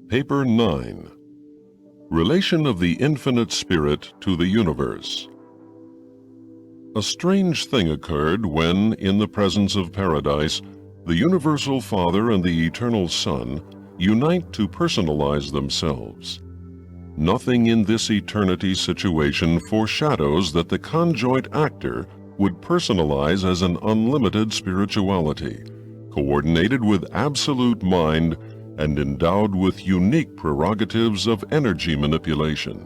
Paper 9. Relation of the Infinite Spirit to the Universe. A strange thing occurred when, in the presence of Paradise, the Universal Father and the Eternal Son unite to personalize themselves. Nothing in this eternity situation foreshadows that the conjoint actor would personalize as an unlimited spirituality, coordinated with absolute mind and endowed with unique prerogatives of energy manipulation.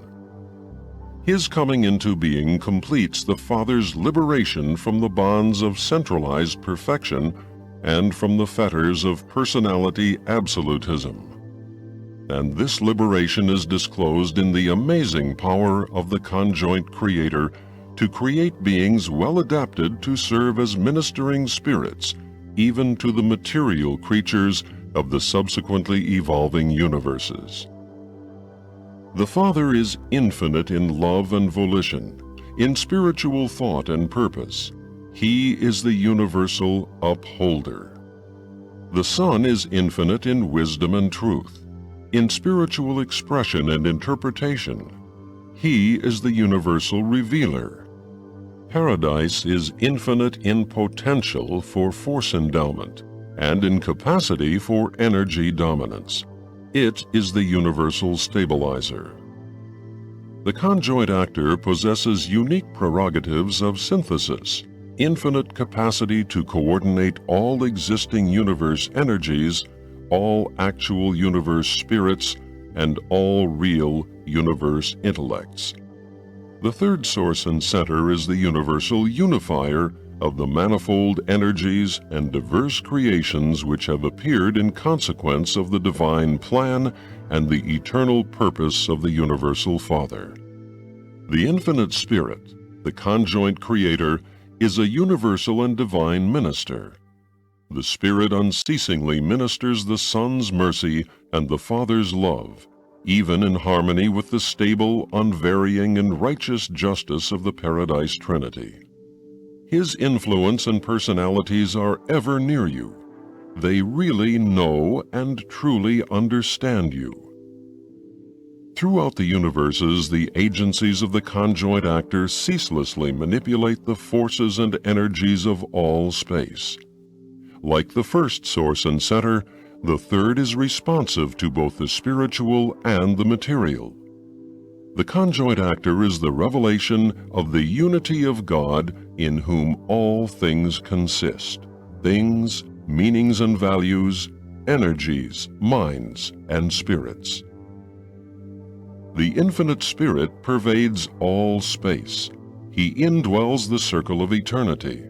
His coming into being completes the Father's liberation from the bonds of centralized perfection and from the fetters of personality absolutism. And this liberation is disclosed in the amazing power of the conjoint Creator to create beings well adapted to serve as ministering spirits, even to the material creatures of the subsequently evolving universes. The Father is infinite in love and volition, in spiritual thought and purpose. He is the universal upholder. The Son is infinite in wisdom and truth, in spiritual expression and interpretation. He is the universal revealer. Paradise is infinite in potential for force endowment and in capacity for energy dominance. It is the universal stabilizer. The conjoint actor possesses unique prerogatives of synthesis, infinite capacity to coordinate all existing universe energies, all actual universe spirits, and all real universe intellects. The third source and center is the universal unifier of the manifold energies and diverse creations which have appeared in consequence of the divine plan and the eternal purpose of the Universal Father. The Infinite Spirit, the conjoint Creator, is a universal and divine minister. The Spirit unceasingly ministers the Son's mercy and the Father's love, even in harmony with the stable, unvarying, and righteous justice of the Paradise Trinity. His influence and personalities are ever near you. They really know and truly understand you. Throughout the universes, the agencies of the conjoint actor ceaselessly manipulate the forces and energies of all space. Like the first source and center, the third is responsive to both the spiritual and the material. The conjoint actor is the revelation of the unity of God in whom all things consist: things, meanings and values, energies, minds, and spirits. The Infinite Spirit pervades all space. He indwells the circle of eternity,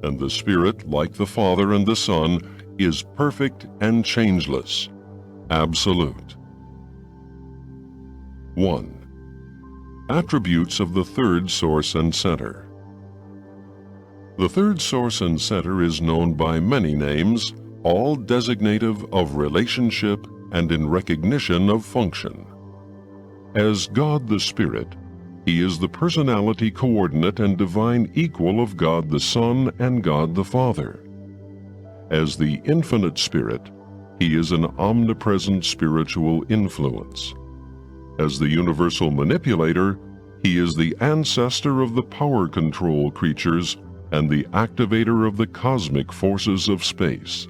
and the Spirit, like the Father and the Son, is perfect and changeless, absolute. 1. Attributes of the third source and center. The third source and center is known by many names, all designative of relationship and in recognition of function. As God the Spirit, He is the personality coordinate and divine equal of God the Son and God the Father. As the Infinite Spirit, He is an omnipresent spiritual influence. As the universal manipulator, He is the ancestor of the power control creatures and the activator of the cosmic forces of space.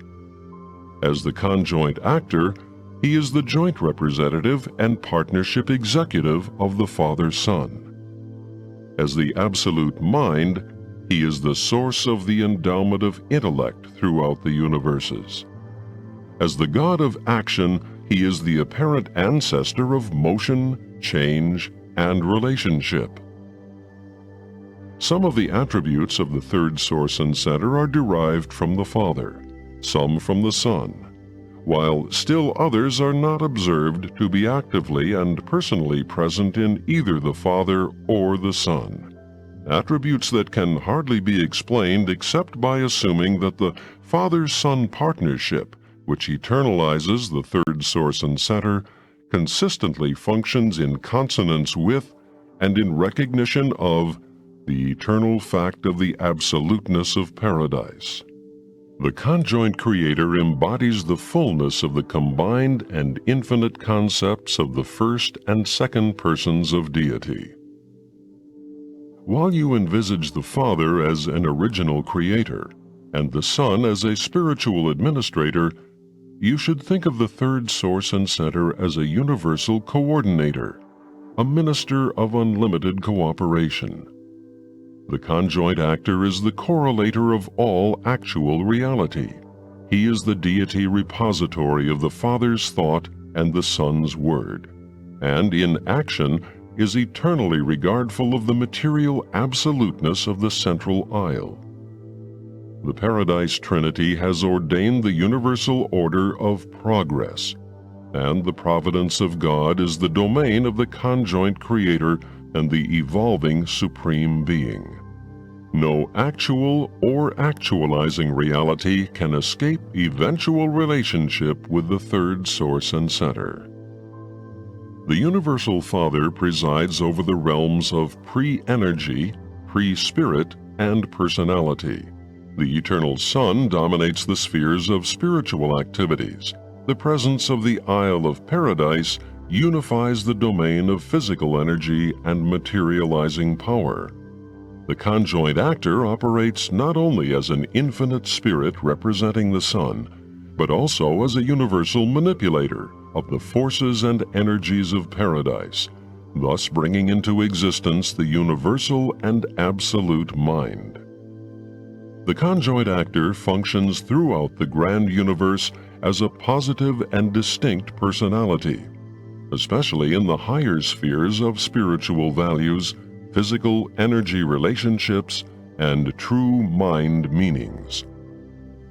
As the conjoint actor, He is the joint representative and partnership executive of the Father-Son. As the absolute mind, He is the source of the endowment of intellect throughout the universes. As the God of action, He is the apparent ancestor of motion, change, and relationship. Some of the attributes of the third source and center are derived from the Father, some from the Son, while still others are not observed to be actively and personally present in either the Father or the Son. Attributes that can hardly be explained except by assuming that the Father-Son partnership, which eternalizes the third source and center, consistently functions in consonance with and in recognition of the eternal fact of the absoluteness of paradise. The conjoint Creator embodies the fullness of the combined and infinite concepts of the first and second persons of deity. While you envisage the Father as an original creator and the Son as a spiritual administrator, you should think of the third source and center as a universal coordinator, a minister of unlimited cooperation. The conjoint actor is the correlator of all actual reality. He is the deity repository of the Father's thought and the Son's word, and in action is eternally regardful of the material absoluteness of the central isle. The Paradise Trinity has ordained the universal order of progress, and the providence of God is the domain of the conjoint Creator and the evolving Supreme Being. No actual or actualizing reality can escape eventual relationship with the third source and center. The Universal Father presides over the realms of pre-energy, pre-spirit, and personality. The Eternal Son dominates the spheres of spiritual activities. The presence of the Isle of Paradise unifies the domain of physical energy and materializing power. The conjoint actor operates not only as an infinite spirit representing the Son, but also as a universal manipulator of the forces and energies of paradise, thus bringing into existence the universal and absolute mind. The conjoint actor functions throughout the grand universe as a positive and distinct personality, especially in the higher spheres of spiritual values, physical energy relationships, and true mind meanings.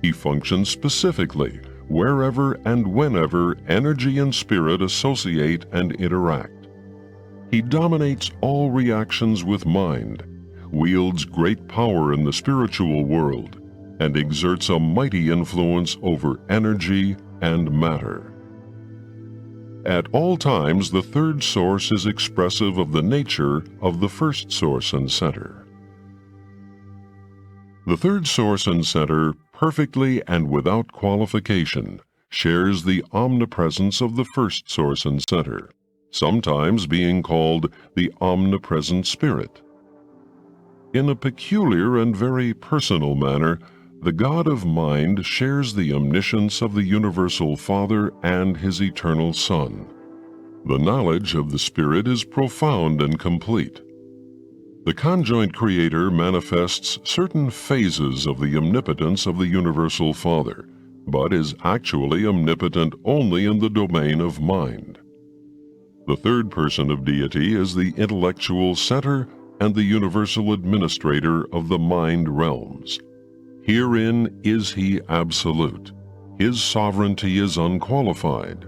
He functions specifically wherever and whenever energy and spirit associate and interact. He dominates all reactions with mind, wields great power in the spiritual world, and exerts a mighty influence over energy and matter. At all times, the third source is expressive of the nature of the first source and center. The third source and center, perfectly and without qualification, shares the omnipresence of the first source and center, sometimes being called the omnipresent Spirit. In a peculiar and very personal manner, the God of mind shares the omniscience of the universal Father and His eternal Son. The knowledge of the Spirit is profound and complete. The conjoint Creator manifests certain phases of the omnipotence of the universal Father, but is actually omnipotent only in the domain of mind. The third person of deity is the intellectual center and the universal administrator of the mind realms. Herein is He absolute. His sovereignty is unqualified.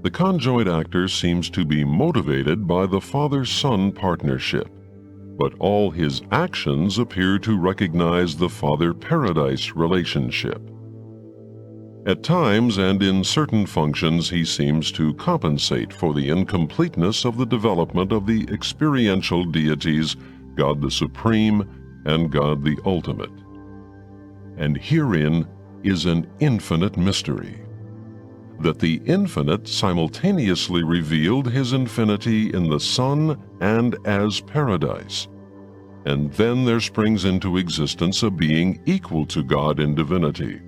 The conjoint actor seems to be motivated by the Father-Son partnership, but all his actions appear to recognize the Father-Paradise relationship. At times and in certain functions he seems to compensate for the incompleteness of the development of the experiential deities, God the Supreme and God the Ultimate. And herein is an infinite mystery, that the infinite simultaneously revealed His infinity in the Son and as paradise, and then there springs into existence a being equal to God in divinity,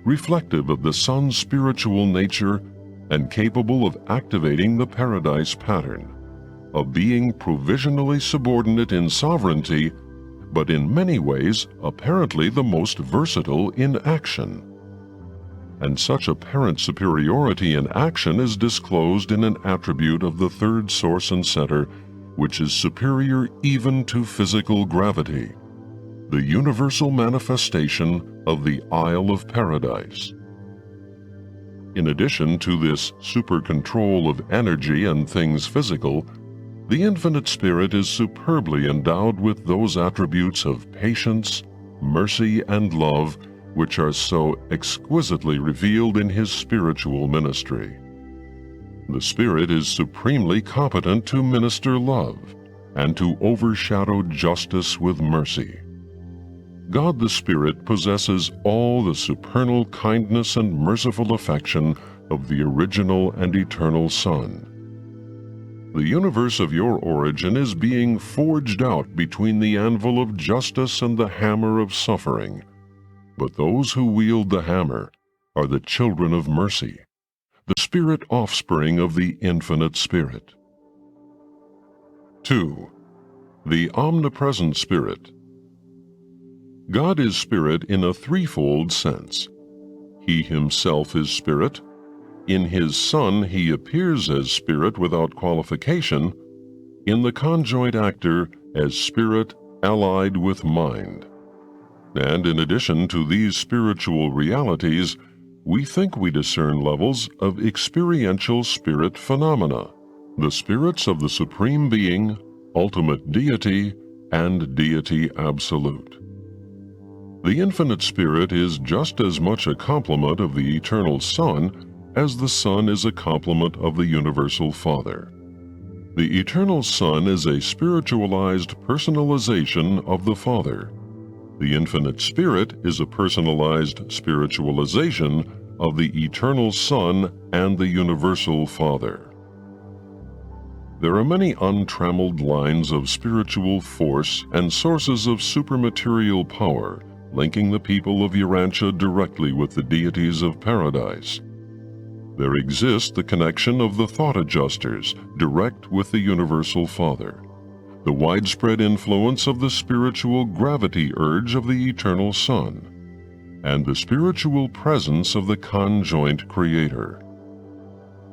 reflective of the Son's spiritual nature and capable of activating the paradise pattern, a being provisionally subordinate in sovereignty, but in many ways apparently the most versatile in action. And such apparent superiority in action is disclosed in an attribute of the third source and center which is superior even to physical gravity, the universal manifestation of the Isle of Paradise. In addition to this super control of energy and things physical, the Infinite Spirit is superbly endowed with those attributes of patience, mercy, and love which are so exquisitely revealed in His spiritual ministry. The Spirit is supremely competent to minister love and to overshadow justice with mercy. God the Spirit possesses all the supernal kindness and merciful affection of the original and eternal Son. The universe of your origin is being forged out between the anvil of justice and the hammer of suffering, but those who wield the hammer are the children of mercy, the spirit offspring of the Infinite Spirit. 2. The Omnipresent Spirit. God is Spirit in a threefold sense. He Himself is Spirit. In His Son He appears as Spirit without qualification. In the conjoint actor as Spirit allied with mind. And in addition to these spiritual realities, we think we discern levels of experiential spirit phenomena, the spirits of the Supreme Being, ultimate deity, and deity absolute. The Infinite Spirit is just as much a complement of the Eternal Son as the Son is a complement of the Universal Father. The Eternal Son is a spiritualized personalization of the Father. The Infinite Spirit is a personalized spiritualization of the Eternal Son and the Universal Father. There are many untrammeled lines of spiritual force and sources of supermaterial power linking the people of Urantia directly with the deities of paradise. There exists the connection of the thought adjusters direct with the Universal Father, the widespread influence of the spiritual gravity urge of the Eternal Son, and the spiritual presence of the conjoint Creator.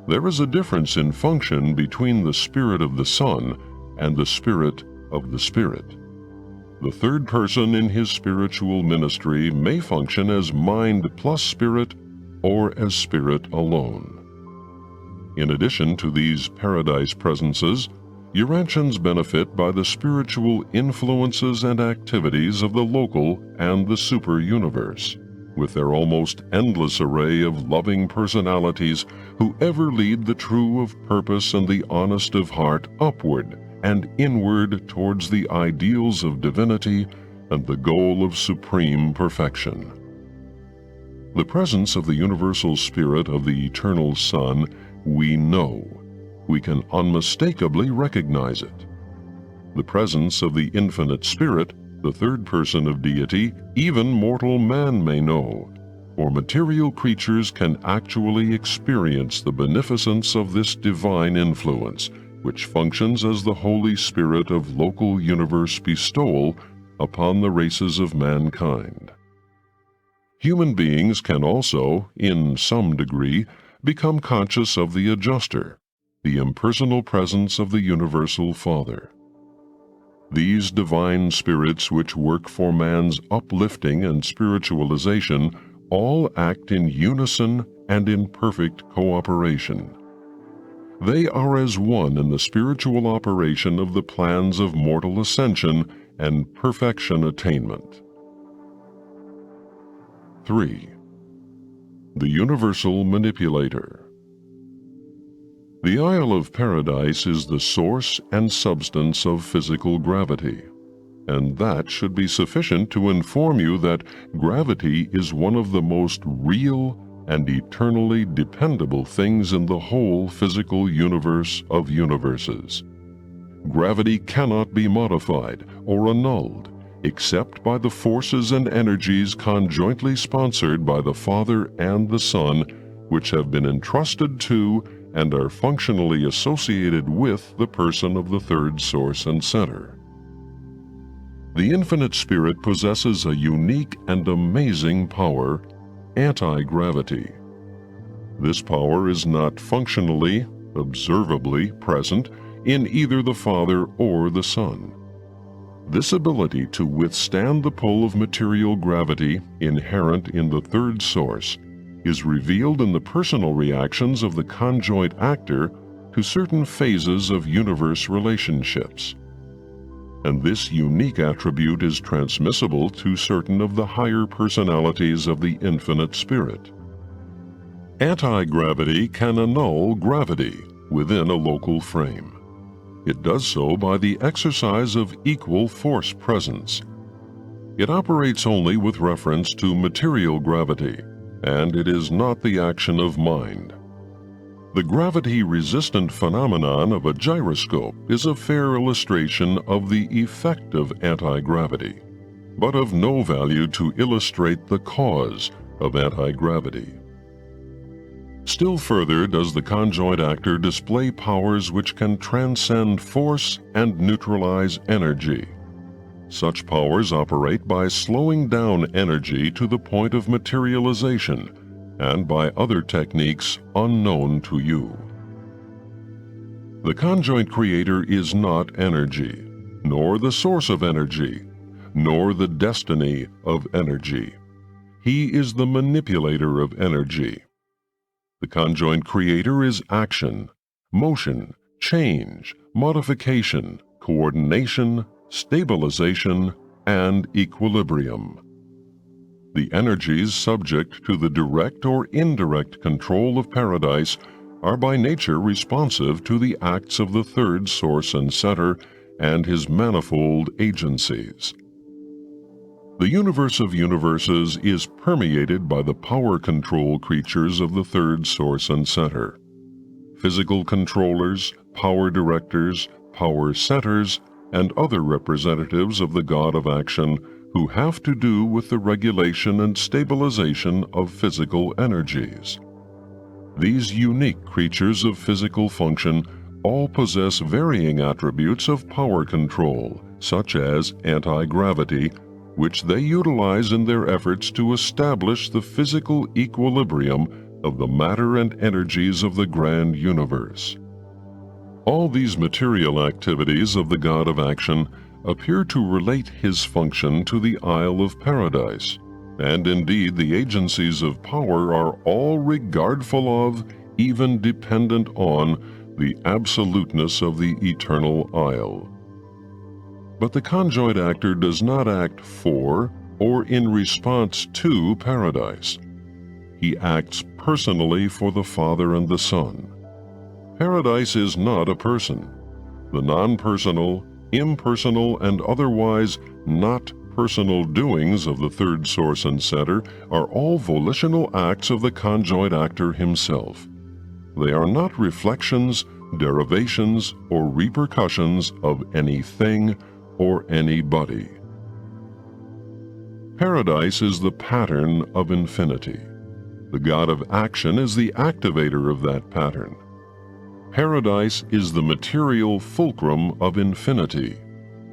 There is a difference in function between the Spirit of the Son and the Spirit of the Spirit. The third person in His spiritual ministry may function as mind plus spirit or as spirit alone. In addition to these paradise presences, Urantians benefit by the spiritual influences and activities of the local and the super-universe, with their almost endless array of loving personalities who ever lead the true of purpose and the honest of heart upward and inward towards the ideals of divinity and the goal of supreme perfection. The presence of the universal spirit of the Eternal Son we know. We can unmistakably recognize it. The presence of the Infinite Spirit, the third person of deity, even mortal man may know, for material creatures can actually experience the beneficence of this divine influence, which functions as the Holy Spirit of local universe bestowal upon the races of mankind. Human beings can also, in some degree, become conscious of the adjuster, the impersonal presence of the Universal Father. These divine spirits which work for man's uplifting and spiritualization all act in unison and in perfect cooperation. They are as one in the spiritual operation of the plans of mortal ascension and perfection attainment. 3. The Universal Manipulator. The Isle of Paradise is the source and substance of physical gravity, and that should be sufficient to inform you that gravity is one of the most real and eternally dependable things in the whole physical universe of universes. Gravity cannot be modified or annulled except by the forces and energies conjointly sponsored by the Father and the Son, which have been entrusted to and are functionally associated with the person of the third source and center. The Infinite Spirit possesses a unique and amazing power, anti-gravity. This power is not functionally, observably present in either the Father or the Son. This ability to withstand the pull of material gravity inherent in the third source is revealed in the personal reactions of the conjoint actor to certain phases of universe relationships. And this unique attribute is transmissible to certain of the higher personalities of the infinite spirit. Anti-gravity can annul gravity within a local frame. It does so by the exercise of equal force presence. It operates only with reference to material gravity, and it is not the action of mind. The gravity-resistant phenomenon of a gyroscope is a fair illustration of the effect of anti-gravity, but of no value to illustrate the cause of anti-gravity. Still further does the conjoint actor display powers which can transcend force and neutralize energy. Such powers operate by slowing down energy to the point of materialization and by other techniques unknown to you. The conjoint creator is not energy, nor the source of energy, nor the destiny of energy. He is the manipulator of energy. The conjoint creator is action, motion, change, modification, coordination, stabilization, and equilibrium. The energies subject to the direct or indirect control of Paradise are by nature responsive to the acts of the third source and center and his manifold agencies. The universe of universes is permeated by the power control creatures of the third source and center. Physical controllers, power directors, power centers, and other representatives of the God of Action who have to do with the regulation and stabilization of physical energies. These unique creatures of physical function all possess varying attributes of power control, such as anti-gravity, which they utilize in their efforts to establish the physical equilibrium of the matter and energies of the grand universe. All these material activities of the God of Action appear to relate his function to the Isle of Paradise, and indeed the agencies of power are all regardful of, even dependent on, the absoluteness of the eternal Isle. But the conjoint actor does not act for or in response to Paradise. He acts personally for the Father and the Son. Paradise is not a person. The non-personal, impersonal, and otherwise not personal doings of the third source and center are all volitional acts of the conjoint actor himself. They are not reflections, derivations, or repercussions of anything or anybody. Paradise is the pattern of infinity. The God of Action is the activator of that pattern. Paradise is the material fulcrum of infinity.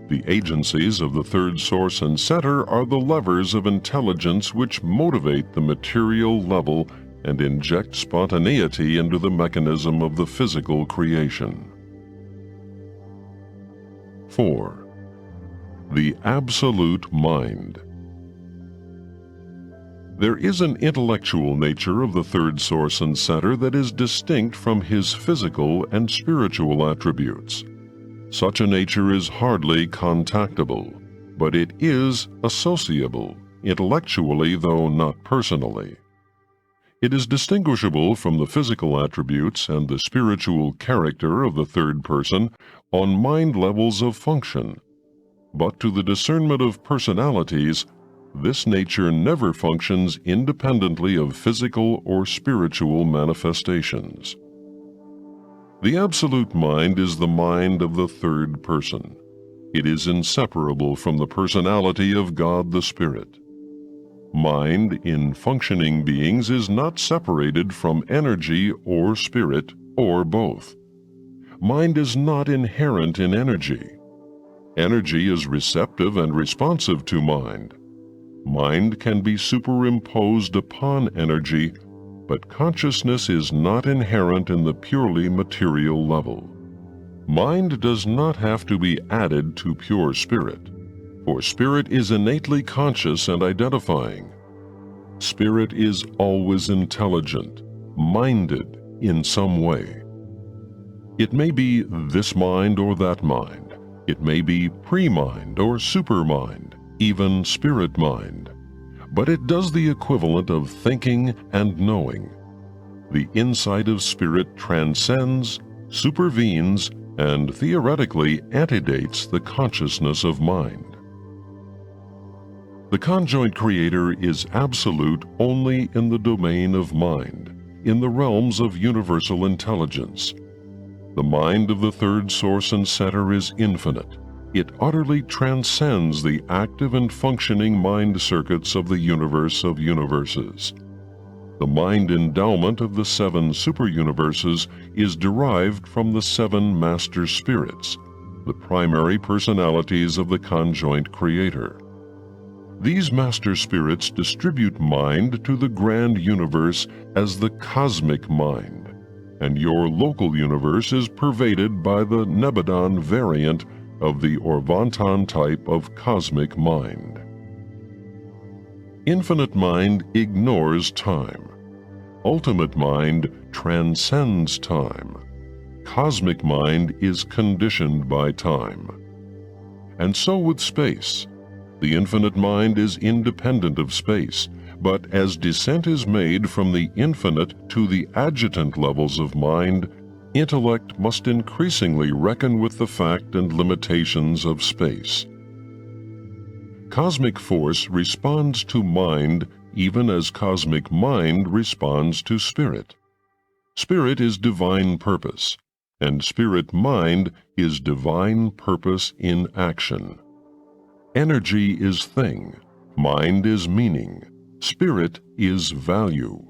The agencies of the third source and center are the levers of intelligence which motivate the material level and inject spontaneity into the mechanism of the physical creation. 4. The Absolute Mind. There is an intellectual nature of the third source and center that is distinct from his physical and spiritual attributes. Such a nature is hardly contactable, but it is associable, intellectually though not personally. It is distinguishable from the physical attributes and the spiritual character of the third person on mind levels of function, but to the discernment of personalities, this nature never functions independently of physical or spiritual manifestations. The absolute mind is the mind of the third person. It is inseparable from the personality of God the Spirit. Mind in functioning beings is not separated from energy or spirit, or both. Mind is not inherent in energy. Energy is receptive and responsive to mind. Mind can be superimposed upon energy, but consciousness is not inherent in the purely material level. Mind does not have to be added to pure spirit, for spirit is innately conscious and identifying. Spirit is always intelligent, minded in some way. It may be this mind or that mind. It may be pre-mind or supermind, even spirit mind. But it does the equivalent of thinking and knowing. The insight of spirit transcends, supervenes, and theoretically antedates the consciousness of mind. The conjoint creator is absolute only in the domain of mind, in the realms of universal intelligence. The mind of the third source and center is infinite. It utterly transcends the active and functioning mind circuits of the universe of universes. The mind endowment of the 7 superuniverses is derived from the 7 master spirits, the primary personalities of the conjoint creator. These master spirits distribute mind to the grand universe as the cosmic mind, and your local universe is pervaded by the Nebadon variant of the Orvanton type of cosmic mind. Infinite mind ignores time. Ultimate mind transcends time. Cosmic mind is conditioned by time. And so with space. The infinite mind is independent of space, but as descent is made from the infinite to the adjutant levels of mind, intellect must increasingly reckon with the fact and limitations of space. Cosmic force responds to mind even as cosmic mind responds to spirit. Spirit is divine purpose, and spirit mind is divine purpose in action. Energy is thing, mind is meaning, spirit is value.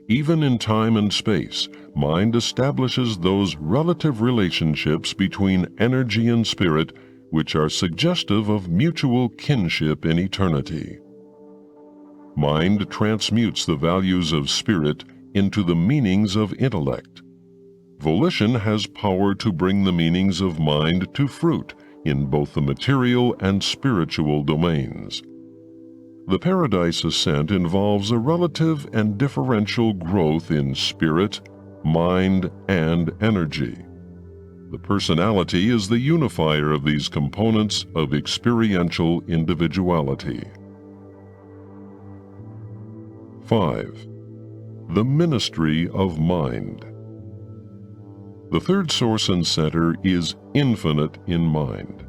Even in time and space, mind establishes those relative relationships between energy and spirit which are suggestive of mutual kinship in eternity. Mind transmutes the values of spirit into the meanings of intellect. Volition has power to bring the meanings of mind to fruit in both the material and spiritual domains. The Paradise Ascent involves a relative and differential growth in spirit, mind, and energy. The personality is the unifier of these components of experiential individuality. 5. The Ministry of Mind. The third source and center is infinite in mind.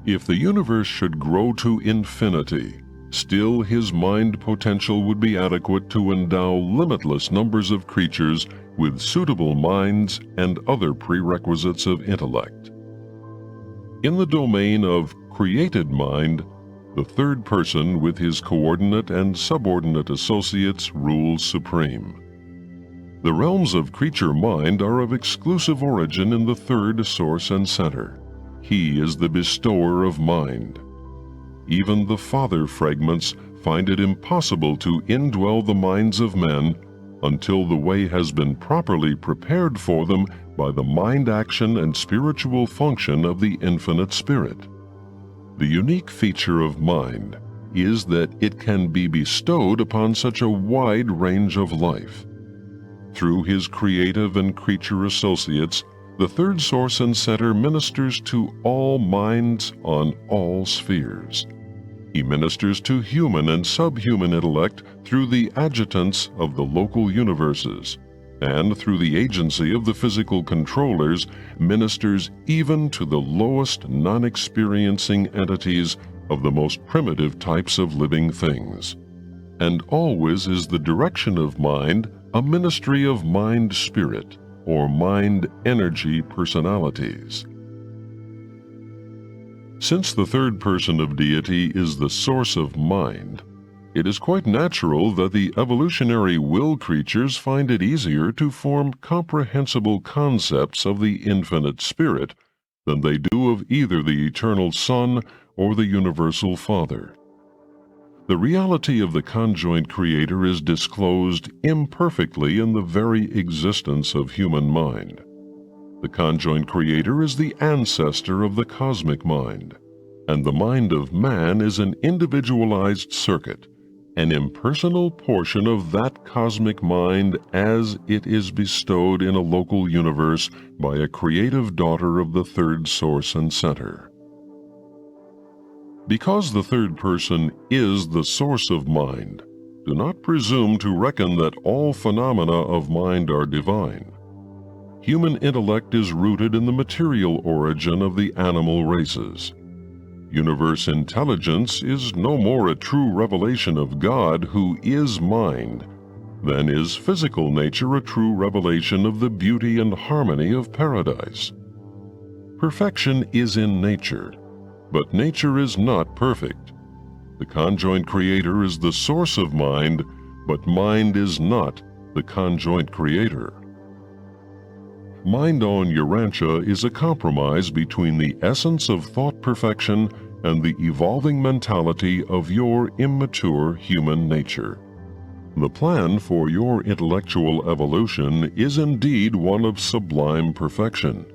If the universe should grow to infinity, still his mind potential would be adequate to endow limitless numbers of creatures with suitable minds and other prerequisites of intellect. In the domain of created mind, the third person with his coordinate and subordinate associates rules supreme. The realms of creature mind are of exclusive origin in the third source and center. He is the bestower of mind. Even the father fragments find it impossible to indwell the minds of men until the way has been properly prepared for them by the mind action and spiritual function of the infinite spirit. The unique feature of mind is that it can be bestowed upon such a wide range of life. Through his creative and creature associates, the third source and center ministers to all minds on all spheres. He ministers to human and subhuman intellect through the adjutants of the local universes, and through the agency of the physical controllers, ministers even to the lowest non-experiencing entities of the most primitive types of living things. And always is the direction of mind a ministry of mind-spirit, or mind-energy personalities. Since the third person of deity is the source of mind, it is quite natural that the evolutionary will creatures find it easier to form comprehensible concepts of the infinite spirit than they do of either the eternal Son or the universal Father. The reality of the conjoint creator is disclosed imperfectly in the very existence of human mind. The conjoint creator is the ancestor of the cosmic mind, and the mind of man is an individualized circuit, an impersonal portion of that cosmic mind as it is bestowed in a local universe by a creative daughter of the third source and center. Because the third person is the source of mind, do not presume to reckon that all phenomena of mind are divine. Human intellect is rooted in the material origin of the animal races. Universe intelligence is no more a true revelation of God, who is mind, than is physical nature a true revelation of the beauty and harmony of paradise. Perfection is in nature, but nature is not perfect. The conjoint creator is the source of mind, but mind is not the conjoint creator. Mind on Urantia is a compromise between the essence of thought perfection and the evolving mentality of your immature human nature. The plan for your intellectual evolution is indeed one of sublime perfection,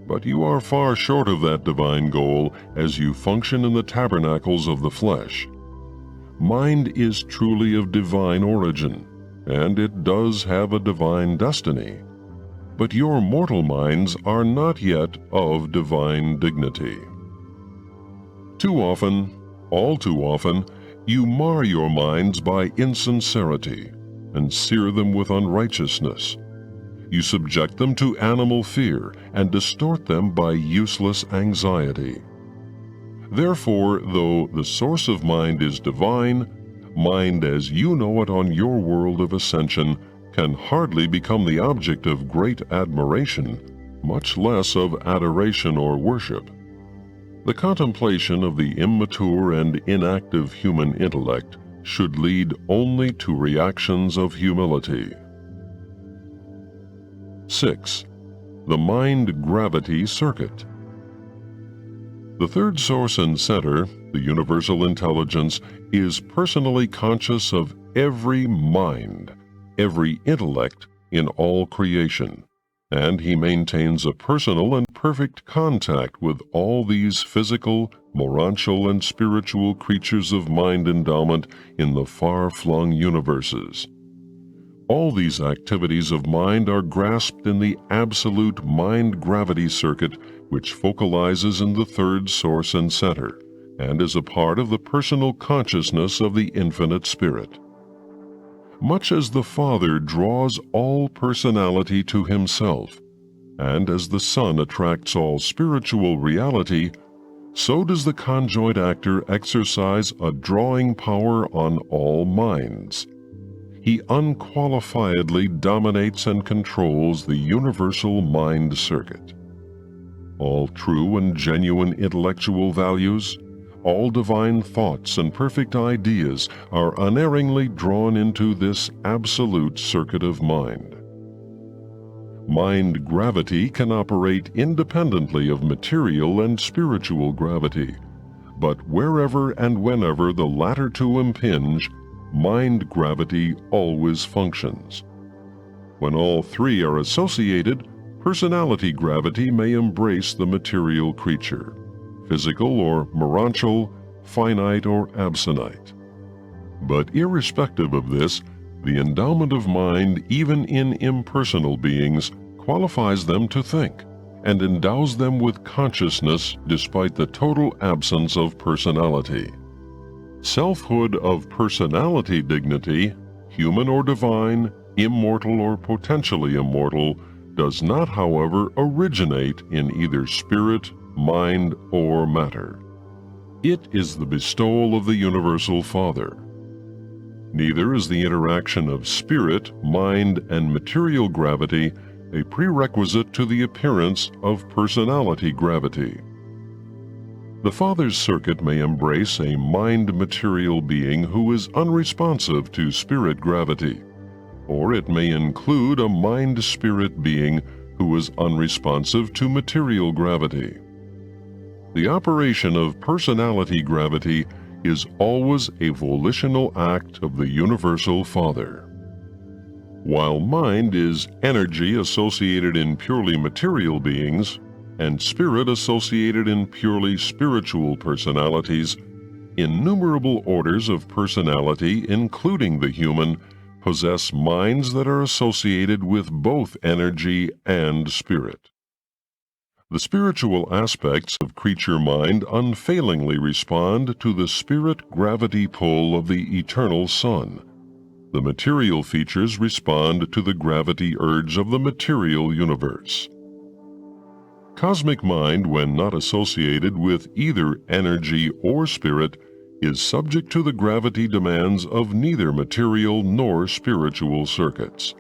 but you are far short of that divine goal as you function in the tabernacles of the flesh. Mind is truly of divine origin, and it does have a divine destiny, but your mortal minds are not yet of divine dignity. Too often, all too often, you mar your minds by insincerity and sear them with unrighteousness. You subject them to animal fear and distort them by useless anxiety. Therefore, though the source of mind is divine, mind as you know it on your world of ascension can hardly become the object of great admiration, much less of adoration or worship. The contemplation of the immature and inactive human intellect should lead only to reactions of humility. 6. The mind-gravity circuit. The third source and center, the universal intelligence, is personally conscious of every mind, every intellect in all creation, and he maintains a personal and perfect contact with all these physical, morontial, and spiritual creatures of mind endowment in the far-flung universes. All these activities of mind are grasped in the absolute mind-gravity circuit, which focalizes in the third source and center, and is a part of the personal consciousness of the infinite spirit. Much as the Father draws all personality to himself, and as the Son attracts all spiritual reality, so does the conjoint actor exercise a drawing power on all minds. He unqualifiedly dominates and controls the universal mind circuit. All true and genuine intellectual values, all divine thoughts and perfect ideas are unerringly drawn into this absolute circuit of mind. Mind gravity can operate independently of material and spiritual gravity, but wherever and whenever the latter two impinge, mind gravity always functions. When all three are associated, personality gravity may embrace the material creature, physical or morontial, finite or absonite. But irrespective of this, the endowment of mind, even in impersonal beings, qualifies them to think, and endows them with consciousness despite the total absence of personality. Selfhood of personality dignity, human or divine, immortal or potentially immortal, does not, however, originate in either spirit, mind, or matter. It is the bestowal of the Universal Father. Neither is the interaction of spirit, mind, and material gravity a prerequisite to the appearance of personality gravity. The Father's circuit may embrace a mind-material being who is unresponsive to spirit gravity, or it may include a mind-spirit being who is unresponsive to material gravity. The operation of personality gravity is always a volitional act of the Universal Father. While mind is energy associated in purely material beings, and spirit associated in purely spiritual personalities, innumerable orders of personality, including the human, possess minds that are associated with both energy and spirit. The spiritual aspects of creature mind unfailingly respond to the spirit gravity pull of the eternal sun. The material features respond to the gravity urge of the material universe. Cosmic mind, when not associated with either energy or spirit, is subject to the gravity demands of neither material nor spiritual circuits.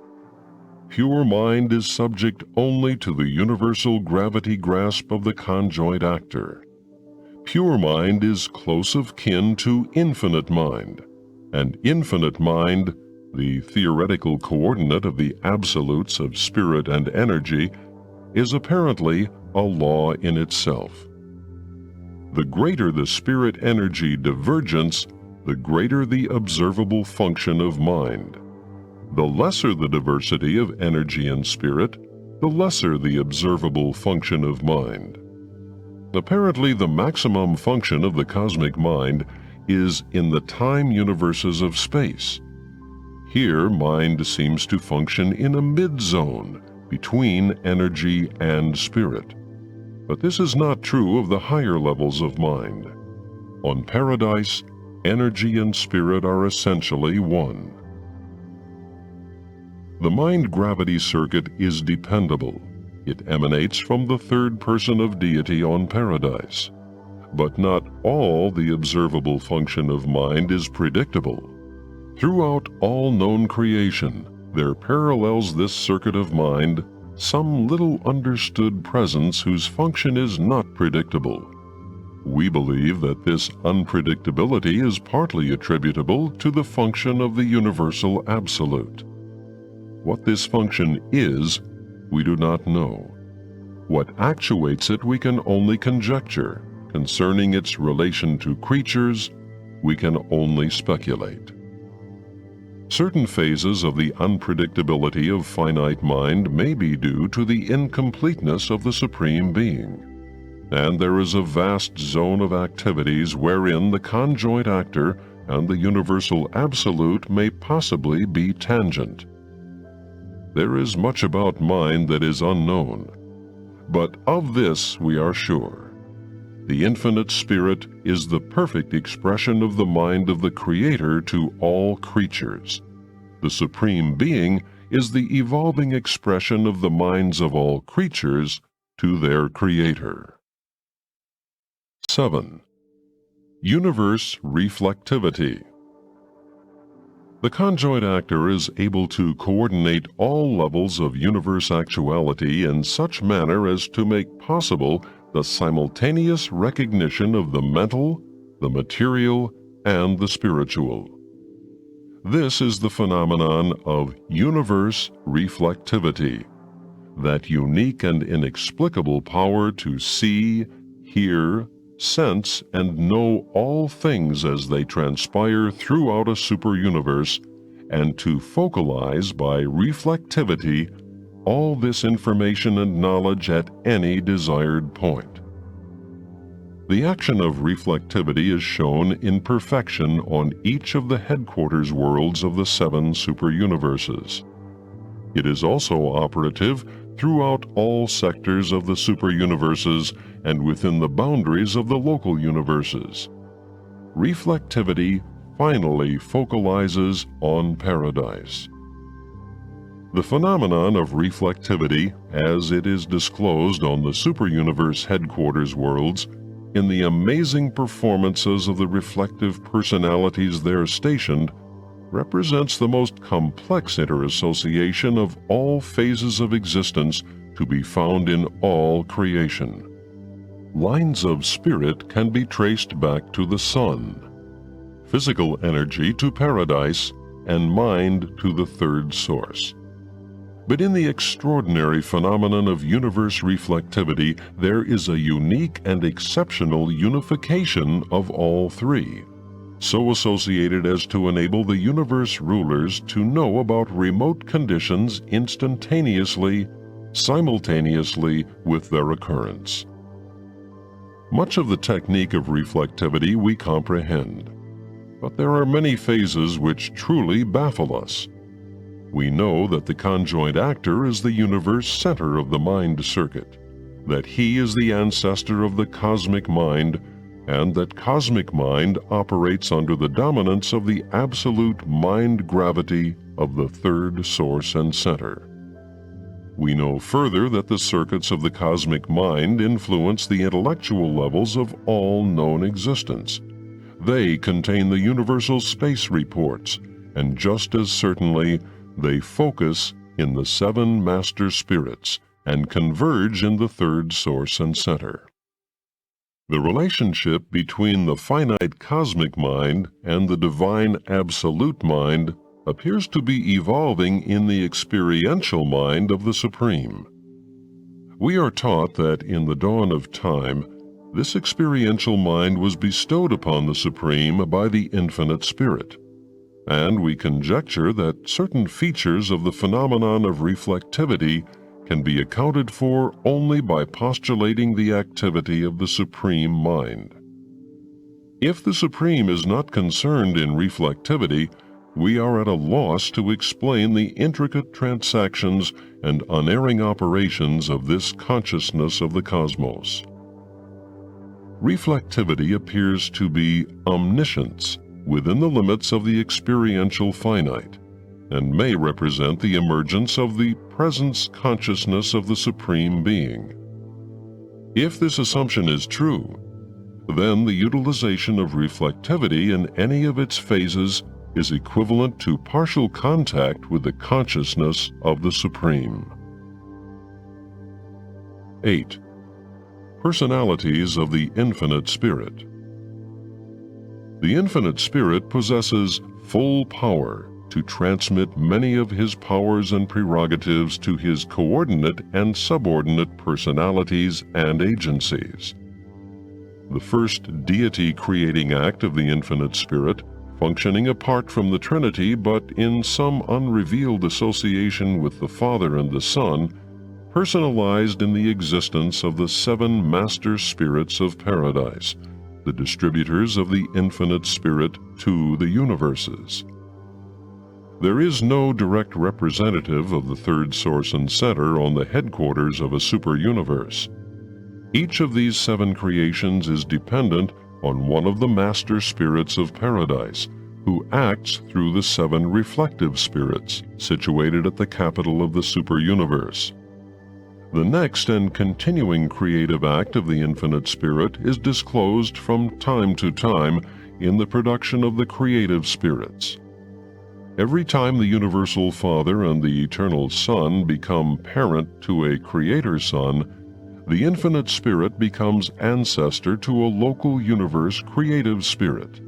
Pure mind is subject only to the universal gravity grasp of the conjoint actor. Pure mind is close of kin to infinite mind, and infinite mind, the theoretical coordinate of the absolutes of spirit and energy, is apparently a law in itself. The greater the spirit-energy divergence, the greater the observable function of mind. The lesser the diversity of energy and spirit, the lesser the observable function of mind. Apparently, the maximum function of the cosmic mind is in the time universes of space. Here, mind seems to function in a mid-zone between energy and spirit. But this is not true of the higher levels of mind. On Paradise, energy and spirit are essentially one. The mind-gravity circuit is dependable. It emanates from the third person of deity on Paradise. But not all the observable function of mind is predictable. Throughout all known creation, there parallels this circuit of mind some little understood presence whose function is not predictable. We believe that this unpredictability is partly attributable to the function of the universal absolute. What this function is, we do not know. What actuates it we can only conjecture. Concerning its relation to creatures, we can only speculate. Certain phases of the unpredictability of finite mind may be due to the incompleteness of the Supreme Being, and there is a vast zone of activities wherein the conjoint actor and the universal absolute may possibly be tangent. There is much about mind that is unknown, but of this we are sure. The infinite spirit is the perfect expression of the mind of the Creator to all creatures. The Supreme Being is the evolving expression of the minds of all creatures to their Creator. 7. Universe reflectivity. The conjoint actor is able to coordinate all levels of universe actuality in such manner as to make possible the simultaneous recognition of the mental, the material, and the spiritual. This is the phenomenon of universe reflectivity, that unique and inexplicable power to see, hear, sense, and know all things as they transpire throughout a superuniverse, and to focalize by reflectivity all this information and knowledge at any desired point. The action of reflectivity is shown in perfection on each of the headquarters worlds of the 7 superuniverses. It is also operative throughout all sectors of the superuniverses and within the boundaries of the local universes. Reflectivity finally focalizes on Paradise. The phenomenon of reflectivity, as it is disclosed on the superuniverse headquarters worlds, in the amazing performances of the reflective personalities there stationed, represents the most complex interassociation of all phases of existence to be found in all creation. Lines of spirit can be traced back to the sun, physical energy to Paradise, and mind to the third source. But in the extraordinary phenomenon of universe reflectivity, there is a unique and exceptional unification of all three. so associated as to enable the universe rulers to know about remote conditions instantaneously, simultaneously with their occurrence. Much of the technique of reflectivity we comprehend, but there are many phases which truly baffle us. We know that the conjoint actor is the universe center of the mind circuit, that he is the ancestor of the cosmic mind, and that cosmic mind operates under the dominance of the absolute mind gravity of the third source and center. We know further that the circuits of the cosmic mind influence the intellectual levels of all known existence. They contain the universal space reports, and just as certainly, they focus in the seven master spirits and converge in the third source and center. The relationship between the finite cosmic mind and the divine absolute mind appears to be evolving in the experiential mind of the Supreme. We are taught that in the dawn of time, this experiential mind was bestowed upon the Supreme by the Infinite Spirit, and we conjecture that certain features of the phenomenon of reflectivity can be accounted for only by postulating the activity of the Supreme Mind. If the Supreme is not concerned in reflectivity, we are at a loss to explain the intricate transactions and unerring operations of this consciousness of the cosmos. Reflectivity appears to be omniscience within the limits of the experiential finite, and may represent the emergence of the presence consciousness of the Supreme Being. If this assumption is true, then the utilization of reflectivity in any of its phases is equivalent to partial contact with the consciousness of the Supreme. 8. Personalities of the Infinite Spirit. The Infinite Spirit possesses full power to transmit many of his powers and prerogatives to his coordinate and subordinate personalities and agencies. The first deity-creating act of the Infinite Spirit, functioning apart from the Trinity but in some unrevealed association with the Father and the Son, personalized in the existence of the seven master spirits of paradise, the distributors of the Infinite Spirit to the universes. There is no direct representative of the third source and center on the headquarters of a super-universe. Each of these seven creations is dependent on one of the master spirits of paradise, who acts through the seven reflective spirits situated at the capital of the super-universe. The next and continuing creative act of the Infinite Spirit is disclosed from time to time in the production of the creative spirits. Every time the Universal Father and the Eternal Son become parent to a Creator Son, the Infinite Spirit becomes ancestor to a local universe creative spirit,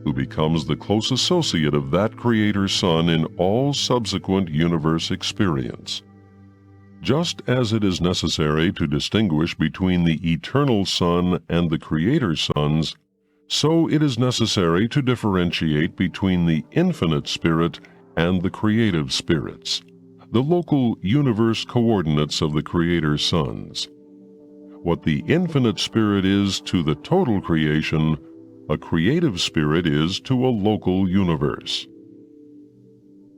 who becomes the close associate of that Creator Son in all subsequent universe experience. Just as it is necessary to distinguish between the Eternal Son and the Creator Sons, so it is necessary to differentiate between the Infinite Spirit and the creative spirits, the local universe coordinates of the Creator Sons. What the Infinite Spirit is to the total creation, a creative spirit is to a local universe.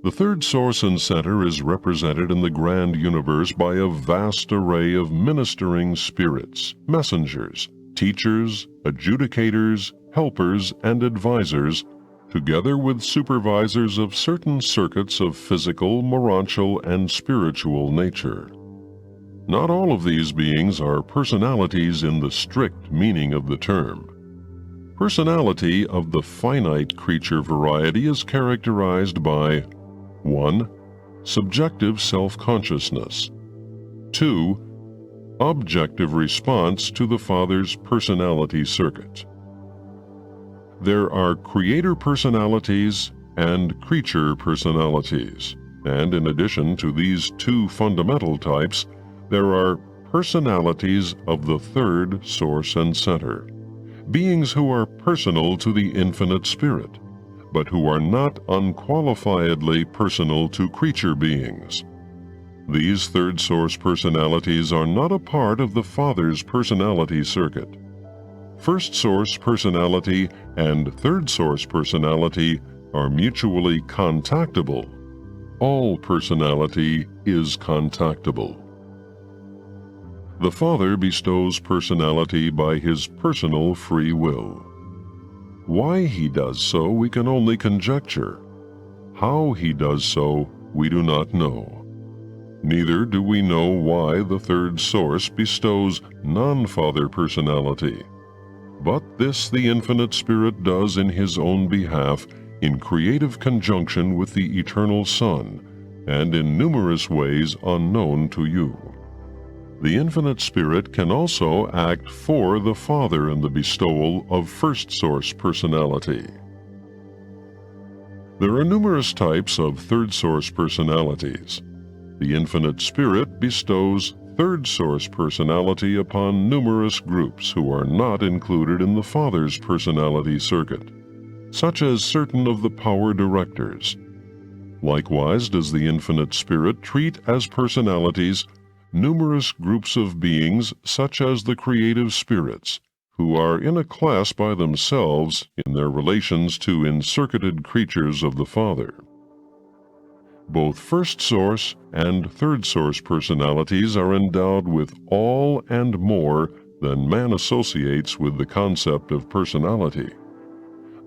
The third source and center is represented in the grand universe by a vast array of ministering spirits, messengers, teachers, adjudicators, helpers, and advisors, together with supervisors of certain circuits of physical, morontial, and spiritual nature. Not all of these beings are personalities in the strict meaning of the term. Personality of the finite creature variety is characterized by 1. Subjective self-consciousness. 2. Objective response to the Father's personality circuit. There are creator personalities and creature personalities, and in addition to these two fundamental types, there are personalities of the third source and center. beings who are personal to the infinite spirit, but who are not unqualifiedly personal to creature beings. These third source personalities are not a part of the Father's personality circuit. First source personality and third source personality are mutually contactable. All personality is contactable. The Father bestows personality by His personal free will. Why He does so we can only conjecture. How He does so we do not know. Neither do we know why the third source bestows non-Father personality. But this the Infinite Spirit does in His own behalf in creative conjunction with the Eternal Son, and in numerous ways unknown to you. The Infinite Spirit can also act for the Father in the bestowal of first source personality. There are numerous types of third source personalities. The Infinite Spirit bestows third source personality upon numerous groups who are not included in the Father's personality circuit, such as certain of the power directors. Likewise does the Infinite Spirit treat as personalities numerous groups of beings such as the creative spirits, who are in a class by themselves in their relations to encircuited creatures of the Father. Both first source and third source personalities are endowed with all and more than man associates with the concept of personality.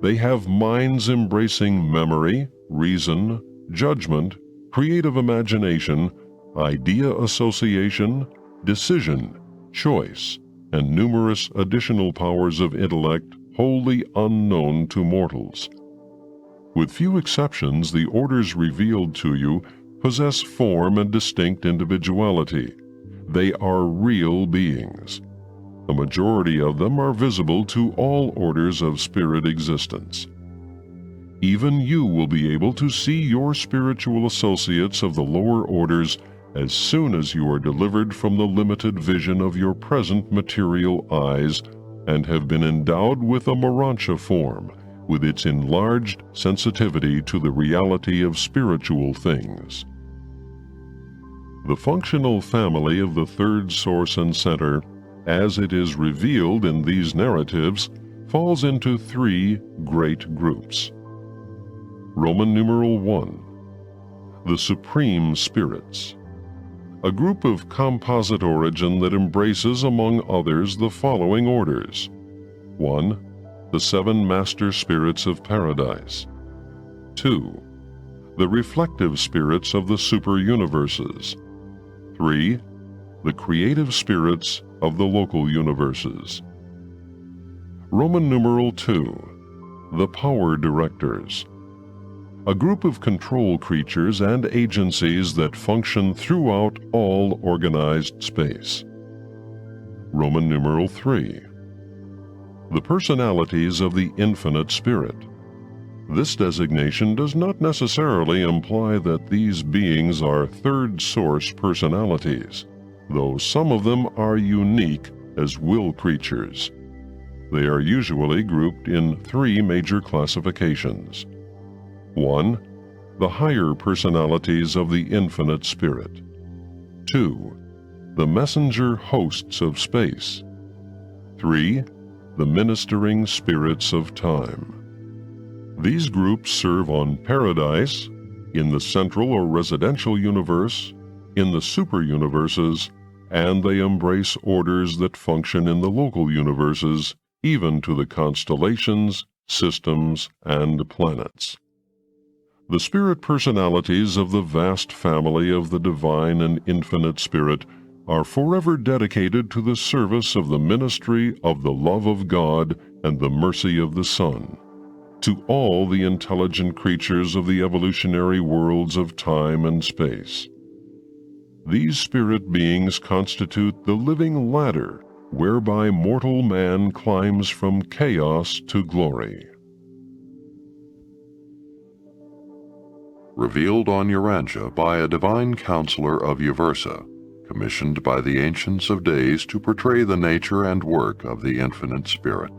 They have minds embracing memory, reason, judgment, creative imagination, idea association, decision, choice, and numerous additional powers of intellect wholly unknown to mortals. With few exceptions, the orders revealed to you possess form and distinct individuality. They are real beings. A majority of them are visible to all orders of spirit existence. Even you will be able to see your spiritual associates of the lower orders as soon as you are delivered from the limited vision of your present material eyes and have been endowed with a Morantia form, with its enlarged sensitivity to the reality of spiritual things. The functional family of the third source and center, as it is revealed in these narratives, falls into three great groups. Roman numeral 1. The Supreme Spirits. A group of composite origin that embraces, among others, the following orders. 1. The seven master spirits of paradise. 2. The reflective spirits of the super-universes. 3. The creative spirits of the local universes. Roman numeral 2. The power directors. A group of control creatures and agencies that function throughout all organized space. Roman numeral 3. The personalities of the Infinite Spirit. This designation does not necessarily imply that these beings are third source personalities, though some of them are unique as will creatures. They are usually grouped in three major classifications. 1. The higher personalities of the Infinite Spirit. 2. The messenger hosts of space. 3. The ministering spirits of time. These groups serve on paradise, in the central or residential universe, in the super-universes, and they embrace orders that function in the local universes, even to the constellations, systems, and planets. The spirit personalities of the vast family of the divine and infinite Spirit are forever dedicated to the service of the ministry of the love of God and the mercy of the Son, to all the intelligent creatures of the evolutionary worlds of time and space. These spirit beings constitute the living ladder whereby mortal man climbs from chaos to glory. Revealed on Urantia by a divine counselor of Uversa, commissioned by the Ancients of Days to portray the nature and work of the Infinite Spirit.